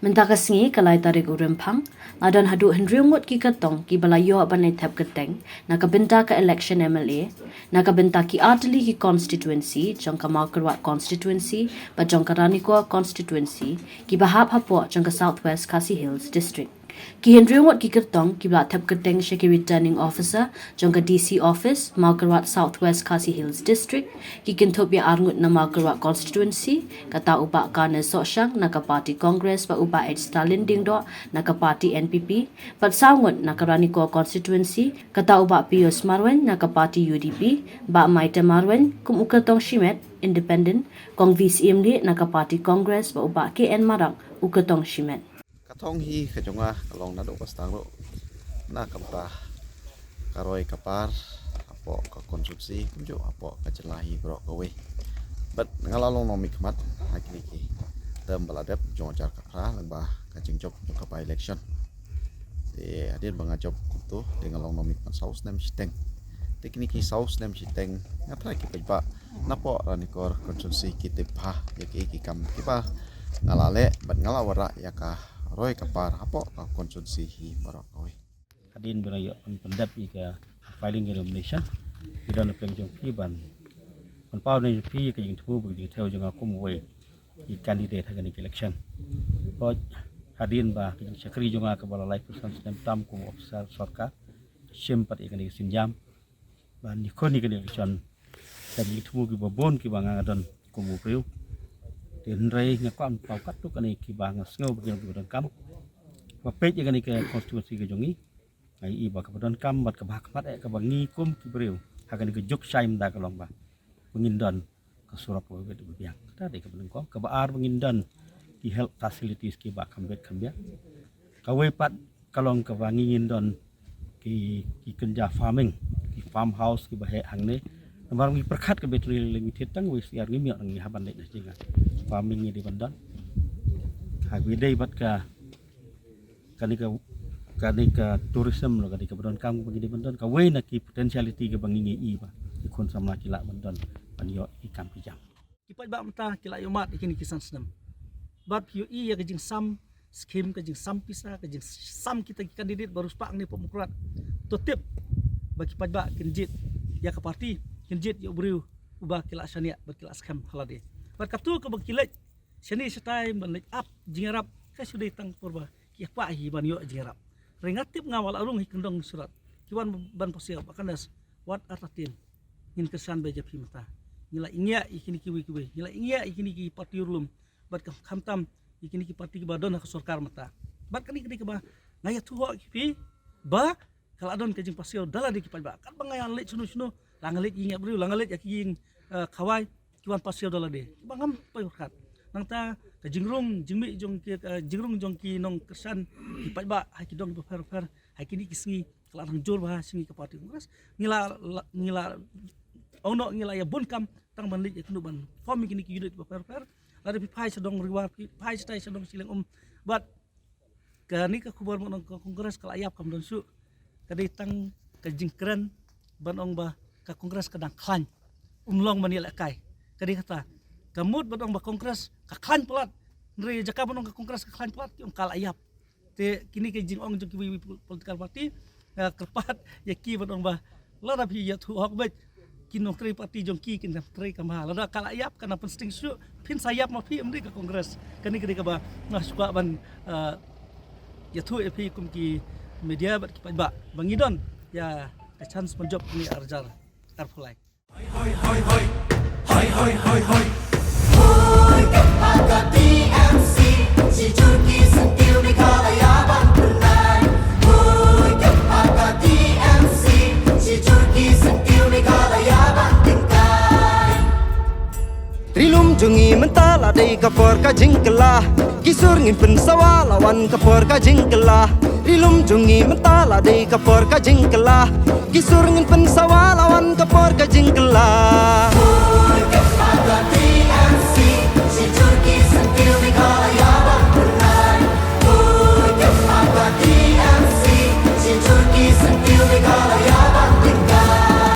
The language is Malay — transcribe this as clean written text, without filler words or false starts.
Mentaka sengi kalai tarik urempang, adan hadu hendriungut ki katong ki balayo abanay tap keteng, nakabenta ka election MLA, nakabenta ki Adeli ki constituency, jang ka Markerwat constituency, ba jang ka Raniko constituency, ki bahap hapo jang ka Southwest Khasi Hills district. Ki hendriungut ki katong ki bala tap keteng siya ki returning officer, jang ka DC office, Markerwat Southwest Khasi Hills district, ki kintop ya arngut na Markerwat constituency, kata ubak ka na sosyang naka party congress ba ubak Ed Stalin dingdo naka party NPP, pat sangut naka Raniko constituency, kata ubak Pius Marwan naka party UDP, ba Maita Marwan kum ukatong Shimet independent, kong VCMD naka party congress ba ubak KN Marang ukatong Shimet. Katong hi kajonga kalong nado pastang lo na kamta karoy kapar apo ka konsumsi kunjo apo ka celahi bro kawe but ngalalong no mikmat hakini ki tem baladep jong jar kakra leba ka jingjob jong ka election de adin banga job kutu de ngalong no mikmat saus nem siteng tekniki saus nem siteng ngatra ki pa napo ranikor konsumsi kitipha yaki kam kipa ngalale but ngalawara yaka roy kapar apo ka konsumsi hi barok oi hadin berayo pendap ika filing nomination idan peng jong kiban kon pau nei pi ka jing thu bu ji theo jong akum we i candidate hagan election ko hadin ba ka jing sakri jong ka bala life person stem tam kum officer sarkar simpat ikan di sinjam ban ni kon ikan election dan jing thu ki babon ki bang adon kum priu tiền rây nghe con bảo cắt lúc này kỳ bà ngà snow bây giờ bị đòn cắm và page như cái này cái constituency cái giống ý ngày y bảo cái đòn cắm bật cái bạc mắt cái bà nghi cung kỳ brio hay cái này cái juk sai mình đã cái lòng bà mungkin đòn cái surat của cái được biang kita để cái bên có cái bà ar mungkin đòn cái health facilities kỳ bà khăm biang cái way pat cái lòng cái bà nghi đòn cái kerja farming cái farmhouse cái bà hệ hàng này barang mi perkat ke battery limited tang wis yar ngi ngi haban lek jinga farming ni di bandan ha wi dei bat ka kanika tourism lo kanika bandon kam bagi di bandan ka we na ki potentiality ke bangi ngi i ba ikon sama kila bandan pan yo ikam pijam kipat ba mata kila yo mat ikini kisan senam bat yu i ya kajing sam scheme kajing sam pisa kajing sam kita kandidat baru spak ni pemukrat to tip bagi kipat ba kinjit ya ke parti kinjit yo briu ubah kila syania berkila skam halade bat katu ke berkilat syani setai menek up jingarap ka sudah tang porba ki pa hi ban yo jingarap ringatip ngawal arung hi kendong surat kiwan ban posial bakanas what atatin ngin kesan beja pi mata ngila ingya ikini kiwi ngila ingya ikini ki parti urlum bat khamtam ikini ki parti ki badon ka sarkar mata bat kani ke ba ngaya tu ho ki ba kala adon ke jing pasial dala di ki ba kan bangayan le sunu langalit ingat beri langalit yakin kawai kiwan pasir dola de bangam payurkat nangta ka jingrung jingmi jong ki jingrung jong ki nong kesan ipat ba haki dong per haki ni kisngi kala nang jor ba singi ka parti kongres ngila ono ngila ya bon kam tang ban lit yaknu ban formi kini ki unit per lada pi pai sedong riwar pi pai stai sedong siling bat ka ni ka kubur mo nong kongres kala ayap kam don su kadai tang ka jingkran ban ong ba ka kongres kadang klan umlong manila kai kadi kata kamut badong ba kongres ka klan pelat nri jaka badong ka kongres ka klan pelat ki kal ayap te kini ke jing ong jong ki political party kerpat ya ki badong ba lada bi ya tu hok bet kinong tri party jong ki kin tri kamha lada kal ayap kana pensting su pin sayap ma pi mri ka kongres kani kadi ka ba suka ban ya tu epi kum ki media bat ki ba bangidon ya ka chance menjob ni arjar Arpulai. Hoi hoi hoi hoi hoi hoi hoi hoi kepada TMC si Turki sentil di kalayaban pernah hoi kepada TMC si Turki sentil di kalayaban tingkai Trilum jungi mentala dei kapor ka jingkelah kisur ngin pensawa lawan kapor ka jingkelah Trilum jungi mentala dei kapor ka jingkelah kisur ngin pensawa lawan kapor ka jingkelah